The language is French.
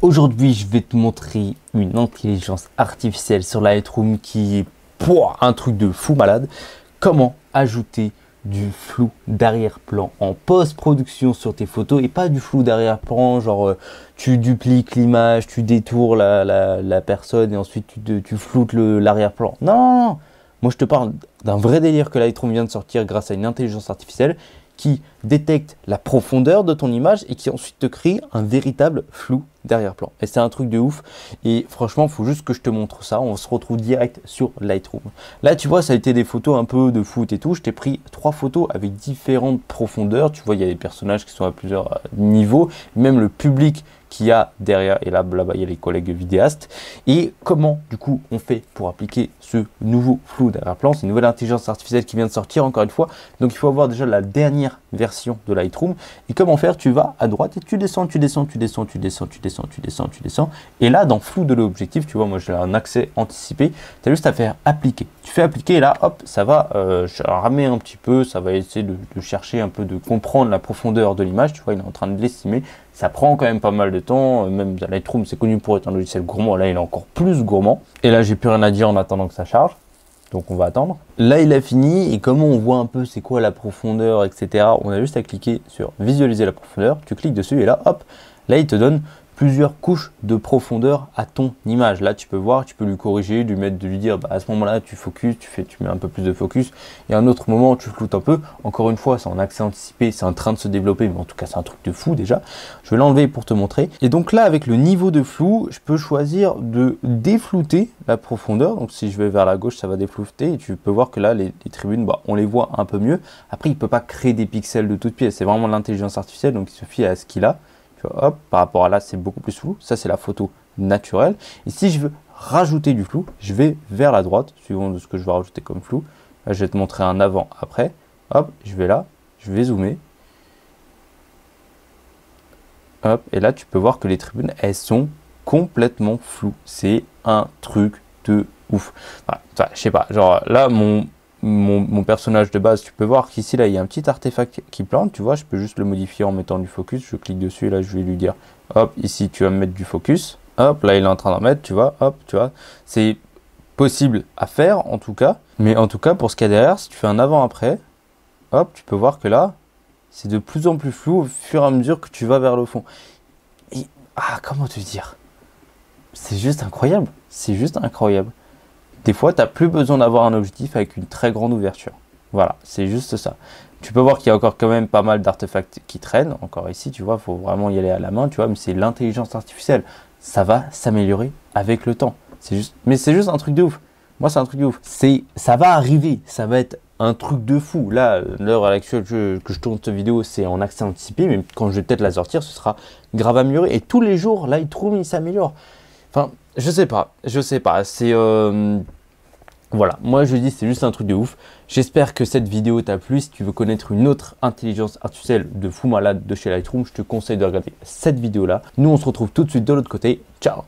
Aujourd'hui, je vais te montrer une intelligence artificielle sur Lightroom qui est un truc de fou malade. Comment ajouter du flou d'arrière-plan en post-production sur tes photos et pas du flou d'arrière-plan, genre tu dupliques l'image, tu détournes la personne et ensuite tu floutes l'arrière-plan. Non, non, non. Moi je te parle d'un vrai délire que Lightroom vient de sortir grâce à une intelligence artificielle qui détecte la profondeur de ton image et qui ensuite te crée un véritable flou d'arrière-plan. Et c'est un truc de ouf. Et franchement, il faut juste que je te montre ça. On se retrouve direct sur Lightroom. Là, tu vois, ça a été des photos un peu de foot et tout. Je t'ai pris 3 photos avec différentes profondeurs. Tu vois, il y a des personnages qui sont à plusieurs niveaux. Même le public qu'il y a derrière. Et là-bas, il y a les collègues vidéastes. Et comment, du coup, on fait pour appliquer ce nouveau flou d'arrière-plan? C'est une nouvelle intelligence artificielle qui vient de sortir, encore une fois. Donc, il faut avoir déjà la dernière version de Lightroom. Et comment faire? Tu vas à droite et tu descends, tu descends, tu descends, tu descends, tu descends, tu descends, tu descends. Et là, dans flou de l'objectif, tu vois, moi j'ai un accès anticipé. Tu as juste à faire appliquer. Tu fais appliquer et là, hop, ça va ramer un petit peu. Ça va essayer de chercher un peu, de comprendre la profondeur de l'image. Tu vois, il est en train de l'estimer. Ça prend quand même pas mal de temps. Même Lightroom, c'est connu pour être un logiciel gourmand. Là, il est encore plus gourmand. Et là, j'ai plus rien à dire en attendant que ça charge. Donc on va attendre. Là il a fini et comment on voit un peu c'est quoi la profondeur, etc. On a juste à cliquer sur visualiser la profondeur. Tu cliques dessus et là hop, là il te donne plusieurs couches de profondeur à ton image. Là tu peux voir, tu peux lui corriger, lui dire bah, à ce moment là tu focus, tu mets un peu plus de focus et à un autre moment tu floutes un peu. Encore une fois c'est en accès anticipé, c'est en train de se développer mais en tout cas c'est un truc de fou déjà. Je vais l'enlever pour te montrer. Et donc là avec le niveau de flou, je peux choisir de déflouter la profondeur. Donc si je vais vers la gauche ça va déflouter et tu peux voir que là les tribunes bah, on les voit un peu mieux. Après il peut pas créer des pixels de toutes pièces, c'est vraiment l'intelligence artificielle donc il se fie à ce qu'il a. Hop, par rapport à là, c'est beaucoup plus flou. Ça, c'est la photo naturelle. Et si je veux rajouter du flou, je vais vers la droite, suivant de ce que je vais rajouter comme flou. Là, je vais te montrer un avant-après. Hop, je vais là, je vais zoomer. Hop, et là, tu peux voir que les tribunes, elles sont complètement floues. C'est un truc de ouf. Enfin, je sais pas, genre là, mon personnage de base, tu peux voir qu'ici là il y a un petit artefact qui plante, tu vois, je peux juste le modifier en mettant du focus, je clique dessus et là je vais lui dire hop, ici tu vas me mettre du focus, hop, là il est en train d'en mettre, tu vois, hop, tu vois, c'est possible à faire en tout cas, mais en tout cas pour ce qu'il y a derrière, si tu fais un avant-après, hop, tu peux voir que là c'est de plus en plus flou au fur et à mesure que tu vas vers le fond. Et comment te dire, c'est juste incroyable, c'est juste incroyable. Des fois, tu n'as plus besoin d'avoir un objectif avec une très grande ouverture. Voilà, c'est juste ça. Tu peux voir qu'il y a encore quand même pas mal d'artefacts qui traînent. Encore ici, tu vois, il faut vraiment y aller à la main, tu vois, mais c'est l'intelligence artificielle. Ça va s'améliorer avec le temps. Mais c'est juste un truc de ouf. Moi, c'est un truc de ouf. Ça va arriver, ça va être un truc de fou. Là, l'heure à laquelle que je tourne cette vidéo, c'est en accès anticipé, mais quand je vais peut-être la sortir, ce sera grave amélioré. Et tous les jours, Lightroom, il s'améliore. Enfin, je sais pas. C'est... Voilà, moi je dis c'est juste un truc de ouf. J'espère que cette vidéo t'a plu. Si tu veux connaître une autre intelligence artificielle de fou malade de chez Lightroom, je te conseille de regarder cette vidéo là. Nous on se retrouve tout de suite de l'autre côté. Ciao!